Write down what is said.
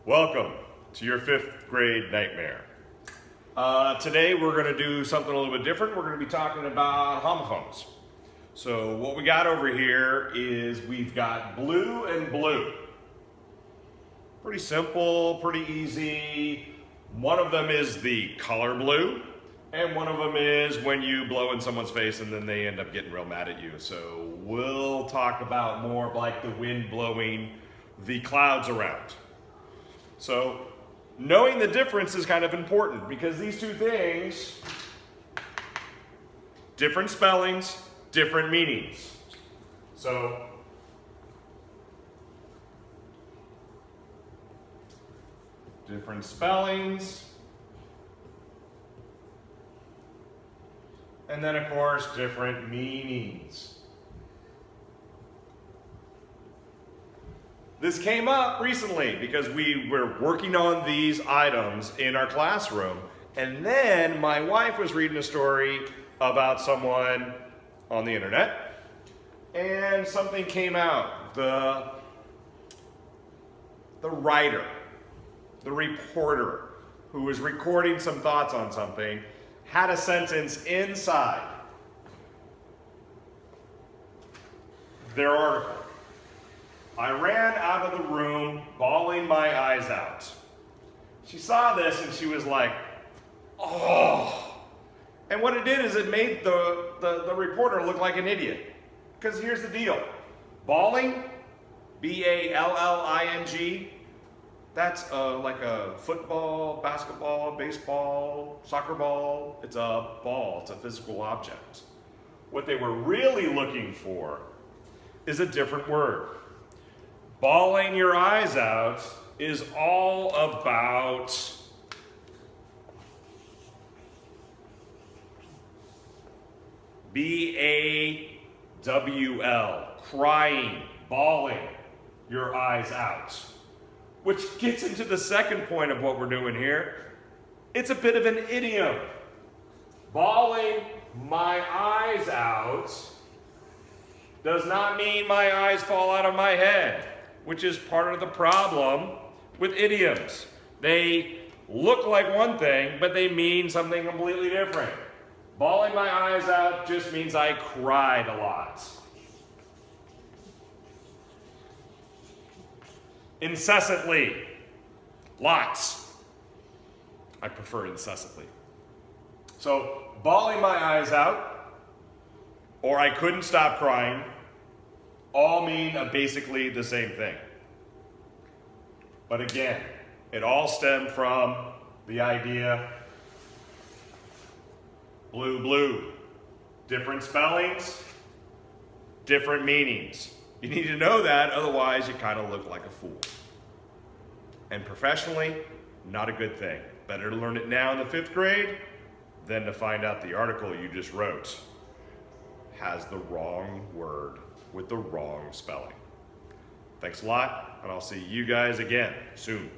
Welcome to your 5th grade nightmare. Today we're going to do something a little bit different. We're going to be talking about homophones. So what we got over here is we've got blue and blue. Pretty simple, pretty easy. One of them is the color blue, and one of them is when you blow in someone's face and then they end up getting real mad at you. So we'll talk about more of like the wind blowing the clouds around. So knowing the difference is kind of important because these two things, different spellings, different meanings. So different spellings, and then of course different meanings. This came up recently because we were working on these items in our classroom, and then my wife was reading a story about someone on the internet, and something came out. The writer, the reporter who was recording some thoughts on something, had a sentence inside their article. I ran out of the room, bawling my eyes out. She saw this and she was like, oh. And what it did is it made the reporter look like an idiot. Because here's the deal. Bawling, B-A-L-L-I-N-G, that's like a football, basketball, baseball, soccer ball. It's a ball, it's a physical object. What they were really looking for is a different word. Bawling your eyes out is all about B-A-W-L, crying, bawling your eyes out. Which gets into the second point of what we're doing here. It's a bit of an idiom. Bawling my eyes out does not mean my eyes fall out of my head, which is part of the problem with idioms. They look like one thing, but they mean something completely different. Bawling my eyes out just means I cried a lot. Incessantly, lots. I prefer incessantly. So, bawling my eyes out, or I couldn't stop crying, all mean basically the same thing. But again, it all stemmed from the idea blue, blue. Different spellings, different meanings. You need to know that, otherwise you kind of look like a fool. And professionally, not a good thing. Better to learn it now in the 5th grade than to find out the article you just wrote has the wrong word with the wrong spelling. Thanks a lot, and I'll see you guys again soon.